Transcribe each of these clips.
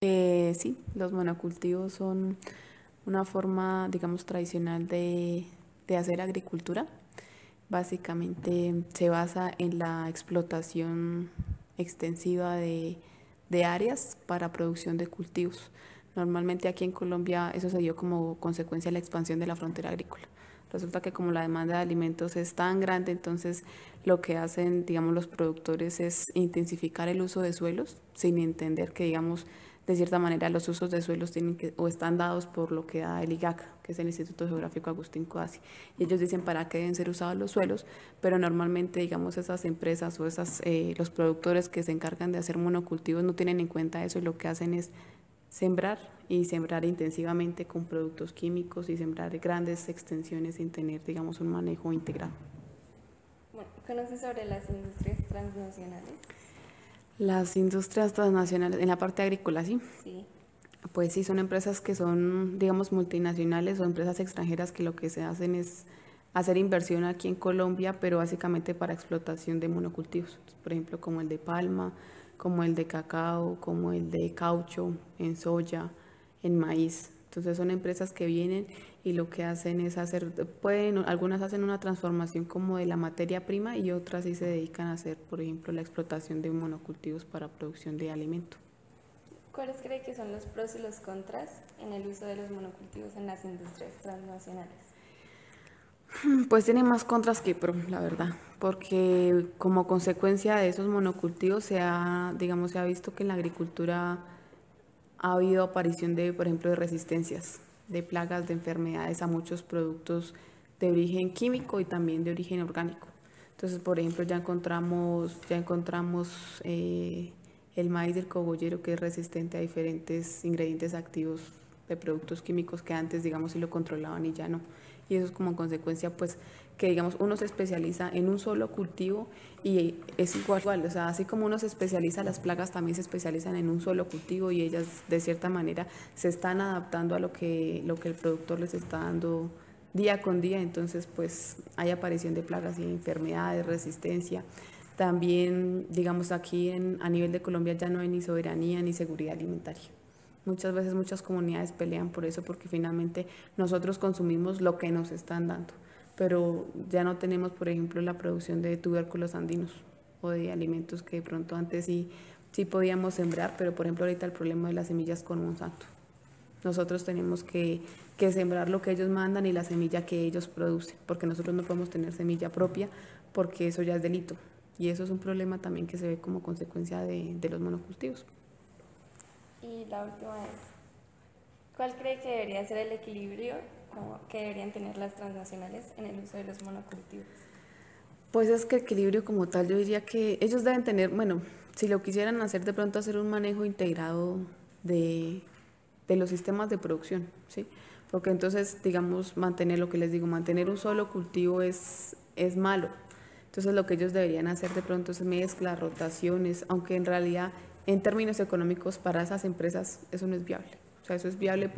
Sí, los monocultivos son una forma, digamos, tradicional de hacer agricultura. Básicamente se basa en la explotación extensiva de áreas para producción de cultivos. Normalmente aquí en Colombia eso se dio como consecuencia de la expansión de la frontera agrícola. Resulta que como la demanda de alimentos es tan grande, entonces lo que hacen, digamos, los productores es intensificar el uso de suelos sin entender que, digamos, de cierta manera los usos de suelos tienen que o están dados por lo que da el IGAC, que es el Instituto Geográfico Agustín Codazzi. Y ellos dicen para qué deben ser usados los suelos, pero normalmente, digamos, esas empresas o los productores que se encargan de hacer monocultivos no tienen en cuenta eso y lo que hacen es sembrar y sembrar intensivamente con productos químicos y sembrar grandes extensiones sin tener, digamos, un manejo integral. Bueno, ¿conoces sobre las industrias transnacionales? Las industrias transnacionales, en la parte agrícola, ¿sí? Sí. Pues sí, son empresas que son, digamos, multinacionales o empresas extranjeras que lo que se hacen es hacer inversión aquí en Colombia, pero básicamente para explotación de monocultivos. Por ejemplo, como el de palma, como el de cacao, como el de caucho, en soya, en maíz. Entonces son empresas que vienen y lo que hacen es algunas hacen una transformación como de la materia prima y otras sí se dedican a hacer, por ejemplo, la explotación de monocultivos para producción de alimento. ¿Cuáles cree que son los pros y los contras en el uso de los monocultivos en las industrias transnacionales? Pues tiene más contras que pros, la verdad, porque como consecuencia de esos monocultivos digamos, se ha visto que en la agricultura ha habido aparición de, por ejemplo, de resistencias, de plagas, de enfermedades a muchos productos de origen químico y también de origen orgánico. Entonces, por ejemplo, ya encontramos el maíz del cogollero que es resistente a diferentes ingredientes activos de productos químicos que antes, digamos, sí lo controlaban y ya no. Y eso es como consecuencia, pues, que digamos uno se especializa en un solo cultivo y es igual, o sea, así como uno se especializa, las plagas también se especializan en un solo cultivo y ellas de cierta manera se están adaptando a lo que el productor les está dando día con día, entonces pues hay aparición de plagas y enfermedades, resistencia. También, digamos, a nivel de Colombia ya no hay ni soberanía ni seguridad alimentaria. Muchas veces muchas comunidades pelean por eso porque finalmente nosotros consumimos lo que nos están dando, pero ya no tenemos, por ejemplo, la producción de tubérculos andinos o de alimentos que de pronto antes sí podíamos sembrar, pero por ejemplo ahorita el problema de las semillas con Monsanto. Nosotros tenemos que sembrar lo que ellos mandan y la semilla que ellos producen, porque nosotros no podemos tener semilla propia porque eso ya es delito. Y eso es un problema también que se ve como consecuencia de los monocultivos. Y la última es, ¿cuál cree que debería ser el equilibrio que deberían tener las transnacionales en el uso de los monocultivos? Pues es que equilibrio como tal, yo diría que ellos deben tener, bueno, si lo quisieran hacer de pronto hacer un manejo integrado de, de los sistemas de producción, ¿sí? Porque entonces, digamos, mantener lo que les digo, mantener un solo cultivo es malo. Entonces lo que ellos deberían hacer de pronto es mezclas, rotaciones, aunque en realidad en términos económicos para esas empresas eso no es viable. O sea, eso es viable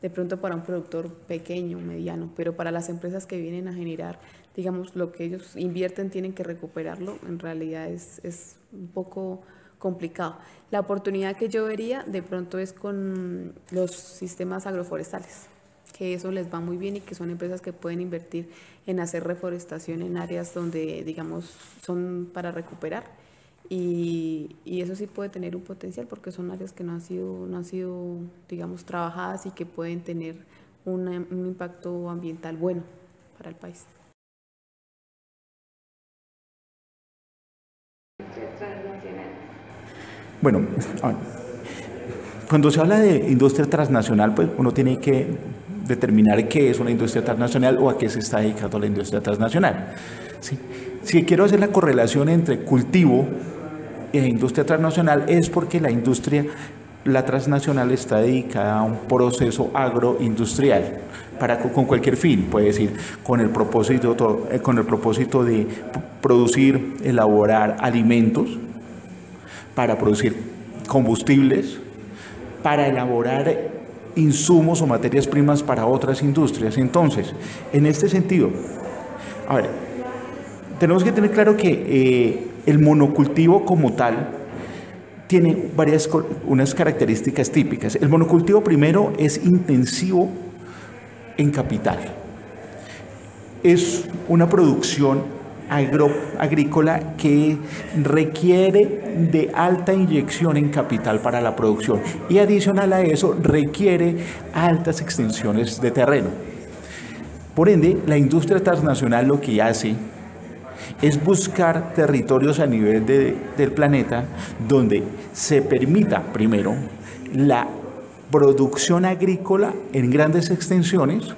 de pronto para un productor pequeño, mediano, pero para las empresas que vienen a generar, digamos, lo que ellos invierten tienen que recuperarlo, en realidad es un poco complicado. La oportunidad que yo vería de pronto es con los sistemas agroforestales, que eso les va muy bien y que son empresas que pueden invertir en hacer reforestación en áreas donde, digamos, son para recuperar. Y eso sí puede tener un potencial porque son áreas que no han sido, digamos, trabajadas y que pueden tener un impacto ambiental bueno para el país. Bueno, cuando se habla de industria transnacional, pues uno tiene que determinar qué es una industria transnacional o a qué se está dedicando la industria transnacional. ¿Sí? Si quiero hacer la correlación entre cultivo e industria transnacional es porque la transnacional está dedicada a un proceso agroindustrial con cualquier fin, puede decir, con el propósito de producir, elaborar alimentos, para producir combustibles, para elaborar insumos o materias primas para otras industrias. Entonces, en este sentido, a ver, tenemos que tener claro que el monocultivo como tal tiene unas características típicas. El monocultivo primero es intensivo en capital. Es una producción agrícola que requiere de alta inyección en capital para la producción y adicional a eso requiere altas extensiones de terreno. Por ende, la industria transnacional lo que hace es buscar territorios a nivel del planeta donde se permita primero la producción agrícola en grandes extensiones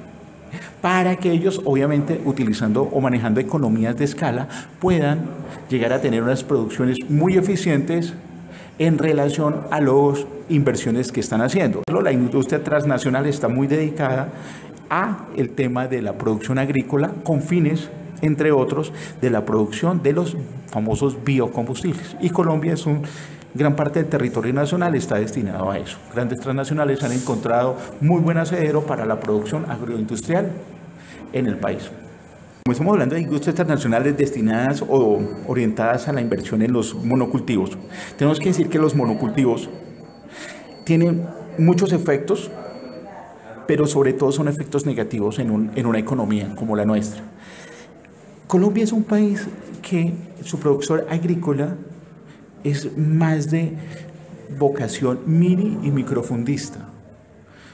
para que ellos, obviamente, utilizando o manejando economías de escala, puedan llegar a tener unas producciones muy eficientes en relación a las inversiones que están haciendo. La industria transnacional está muy dedicada a el tema de la producción agrícola con fines, entre otros, de la producción de los famosos biocombustibles. Y Colombia es gran parte del territorio nacional está destinado a eso. Grandes transnacionales han encontrado muy buen asedero para la producción agroindustrial en el país. Como estamos hablando de industrias transnacionales destinadas o orientadas a la inversión en los monocultivos, tenemos que decir que los monocultivos tienen muchos efectos, pero sobre todo son efectos negativos en una economía como la nuestra. Colombia es un país que su producción agrícola es más de vocación mini y microfundista.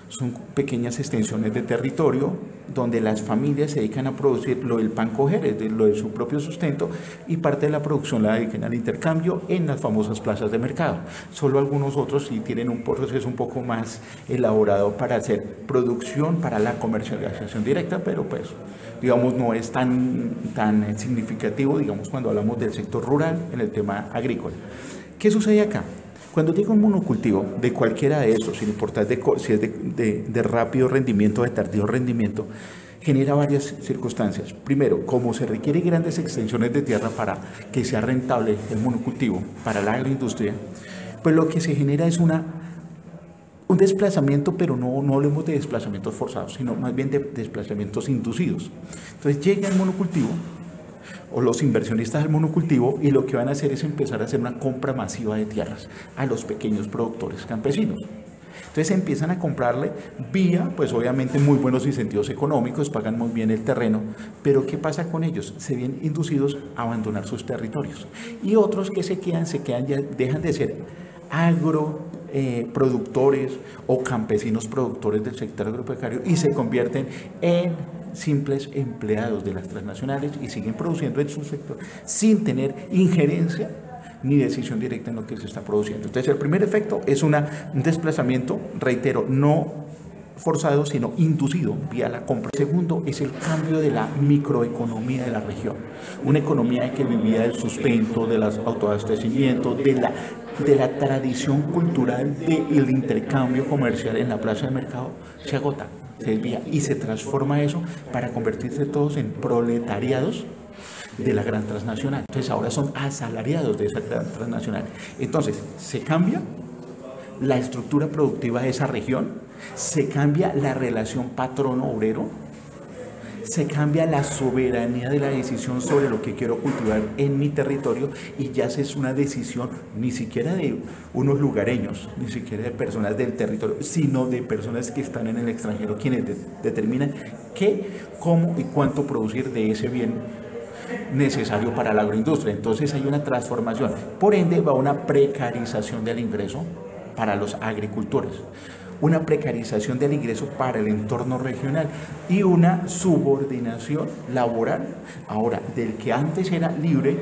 Son pequeñas extensiones de territorio donde las familias se dedican a producir lo del pan coger, lo de su propio sustento, y parte de la producción la dedican al intercambio en las famosas plazas de mercado. Solo algunos otros sí tienen un proceso un poco más elaborado para hacer producción para la comercialización directa, pero pues digamos no es tan significativo, digamos, cuando hablamos del sector rural en el tema agrícola. ¿Qué sucede acá? Cuando llega un monocultivo de cualquiera de estos, sin importar si es de rápido rendimiento o de tardío rendimiento, genera varias circunstancias. Primero, como se requieren grandes extensiones de tierra para que sea rentable el monocultivo para la agroindustria, pues lo que se genera es un desplazamiento, pero no hablemos de desplazamientos forzados, sino más bien de desplazamientos inducidos. Entonces llega el monocultivo, o los inversionistas del monocultivo, y lo que van a hacer es empezar a hacer una compra masiva de tierras a los pequeños productores campesinos. Entonces empiezan a comprarle vía, pues obviamente muy buenos incentivos económicos, pagan muy bien el terreno, pero ¿qué pasa con ellos? Se ven inducidos a abandonar sus territorios. Y otros que se quedan ya dejan de ser productores o campesinos productores del sector agropecuario y se convierten en simples empleados de las transnacionales y siguen produciendo en su sector sin tener injerencia ni decisión directa en lo que se está produciendo. Entonces, el primer efecto es un desplazamiento, reitero, no forzado, sino inducido vía la compra. El segundo es el cambio de la microeconomía de la región. Una economía que vivía del sustento, del autoabastecimiento, de la tradición cultural del intercambio comercial en la plaza de mercado, se agota, se desvía y se transforma eso para convertirse todos en proletariados de la gran transnacional. Entonces ahora son asalariados de esa gran transnacional. Entonces se cambia la estructura productiva de esa región, se cambia la relación patrono-obrero, se cambia la soberanía de la decisión sobre lo que quiero cultivar en mi territorio y ya es una decisión ni siquiera de unos lugareños, ni siquiera de personas del territorio, sino de personas que están en el extranjero quienes determinan qué, cómo y cuánto producir de ese bien necesario para la agroindustria. Entonces hay una transformación, por ende va una precarización del ingreso para los agricultores, una precarización del ingreso para el entorno regional y una subordinación laboral ahora del que antes era libre,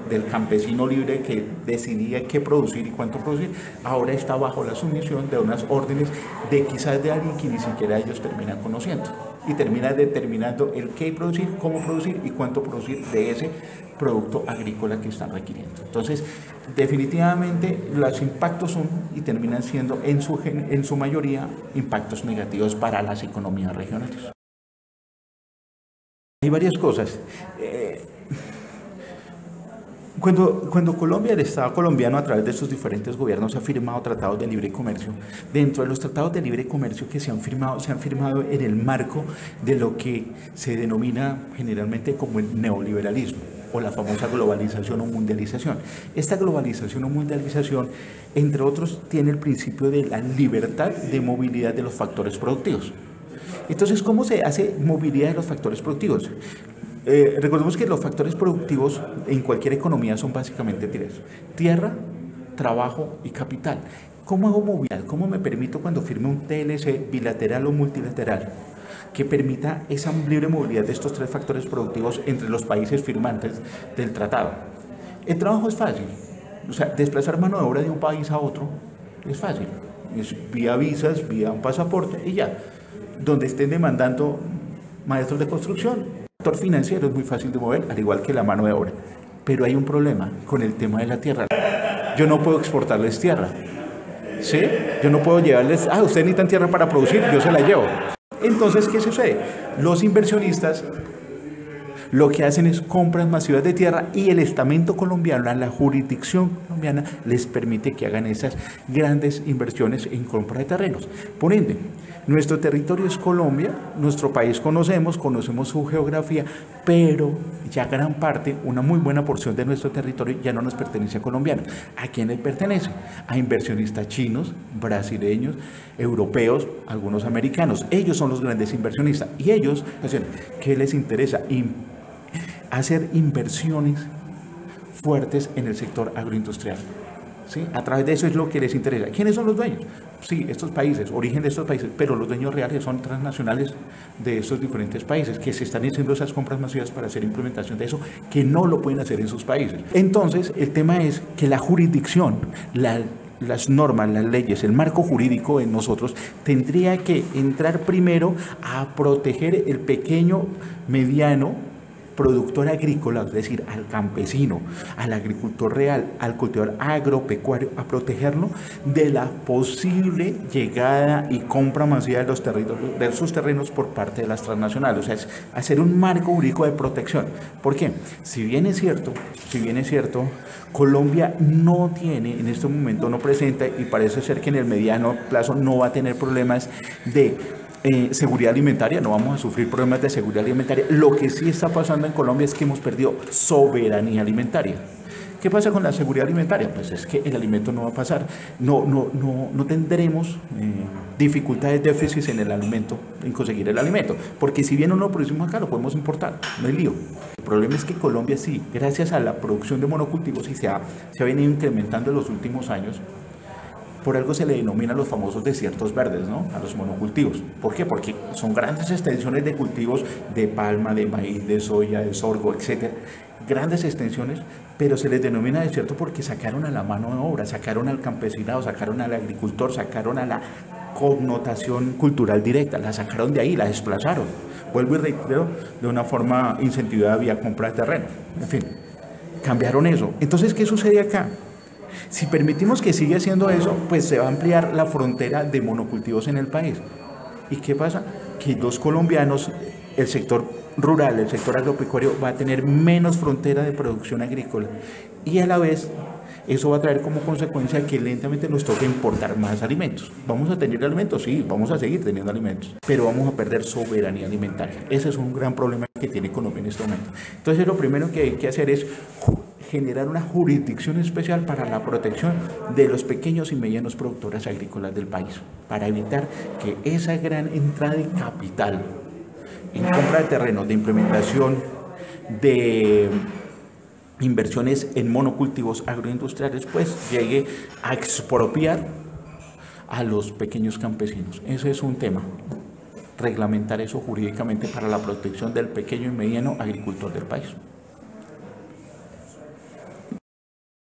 del campesino libre que decidía qué producir y cuánto producir, ahora está bajo la sumisión de unas órdenes de quizás de alguien que ni siquiera ellos terminan conociendo y termina determinando el qué producir, cómo producir y cuánto producir de ese producto agrícola que están requiriendo. Entonces, definitivamente los impactos son y terminan siendo en su mayoría impactos negativos para las economías regionales. Hay varias cosas. Cuando Colombia, el Estado colombiano, a través de sus diferentes gobiernos, ha firmado tratados de libre comercio, dentro de los tratados de libre comercio que se han firmado en el marco de lo que se denomina generalmente como el neoliberalismo. o la famosa globalización o mundialización. Esta globalización o mundialización, entre otros, tiene el principio de la libertad de movilidad de los factores productivos. Entonces, ¿cómo se hace movilidad de los factores productivos? Recordemos que los factores productivos en cualquier economía son básicamente tres: tierra, trabajo y capital. ¿Cómo hago movilidad? ¿Cómo me permito cuando firme un TLC bilateral o multilateral que permita esa libre movilidad de estos tres factores productivos entre los países firmantes del tratado? El trabajo es fácil, o sea, desplazar mano de obra de un país a otro es fácil, es vía visas, vía un pasaporte y ya. Donde estén demandando maestros de construcción, el sector financiero es muy fácil de mover, al igual que la mano de obra. Pero hay un problema con el tema de la tierra. Yo no puedo exportarles tierra, ¿sí? Yo no puedo llevarles, ustedes necesitan tierra para producir, yo se la llevo. Entonces, ¿qué sucede? Los inversionistas lo que hacen es compras masivas de tierra y el estamento colombiano, la jurisdicción colombiana, les permite que hagan esas grandes inversiones en compra de terrenos. Por ende, nuestro territorio es Colombia, nuestro país conocemos su geografía, pero ya gran parte, una muy buena porción de nuestro territorio ya no nos pertenece a colombianos. ¿A quién le pertenece? A inversionistas chinos, brasileños, europeos, algunos americanos. Ellos son los grandes inversionistas y ellos, ¿qué les interesa? Hacer inversiones fuertes en el sector agroindustrial. ¿Sí? A través de eso es lo que les interesa. ¿Quiénes son los dueños? Sí, estos países, origen de estos países, pero los dueños reales son transnacionales de estos diferentes países que se están haciendo esas compras masivas para hacer implementación de eso, que no lo pueden hacer en sus países. Entonces, el tema es que la jurisdicción, las normas, las leyes, el marco jurídico en nosotros tendría que entrar primero a proteger el pequeño, mediano productor agrícola, es decir, al campesino, al agricultor real, al cultivador agropecuario, a protegerlo de la posible llegada y compra masiva de sus terrenos por parte de las transnacionales. O sea, es hacer un marco jurídico de protección. ¿Por qué? Si bien es cierto, Colombia no tiene, en este momento no presenta, y parece ser que en el mediano plazo no va a tener problemas de seguridad alimentaria, no vamos a sufrir problemas de seguridad alimentaria. Lo que sí está pasando en Colombia es que hemos perdido soberanía alimentaria. ¿Qué pasa con la seguridad alimentaria? Pues es que el alimento no va a pasar, no tendremos dificultades, déficits en el alimento, en conseguir el alimento, porque si bien no lo producimos acá, lo podemos importar, no hay lío. El problema es que Colombia sí, gracias a la producción de monocultivos, y se ha venido incrementando en los últimos años. Por algo se le denomina los famosos desiertos verdes, ¿no? A los monocultivos. ¿Por qué? Porque son grandes extensiones de cultivos de palma, de maíz, de soya, de sorgo, etcétera. Grandes extensiones, pero se les denomina desierto porque sacaron a la mano de obra, sacaron al campesinado, sacaron al agricultor, sacaron a la connotación cultural directa, la sacaron de ahí, la desplazaron. Vuelvo y reitero, de una forma incentivada vía compra de terreno. En fin, cambiaron eso. Entonces, ¿qué sucede acá? Si permitimos que siga haciendo eso, pues se va a ampliar la frontera de monocultivos en el país. ¿Y qué pasa? Que los colombianos, el sector rural, el sector agropecuario, va a tener menos frontera de producción agrícola. Y a la vez, eso va a traer como consecuencia que lentamente nos toque importar más alimentos. ¿Vamos a tener alimentos? Sí, vamos a seguir teniendo alimentos, pero vamos a perder soberanía alimentaria. Ese es un gran problema que tiene Colombia en este momento. Entonces, lo primero que hay que hacer es generar una jurisdicción especial para la protección de los pequeños y medianos productores agrícolas del país, para evitar que esa gran entrada de capital en compra de terrenos, de implementación de inversiones en monocultivos agroindustriales, pues llegue a expropiar a los pequeños campesinos. Ese es un tema, reglamentar eso jurídicamente para la protección del pequeño y mediano agricultor del país.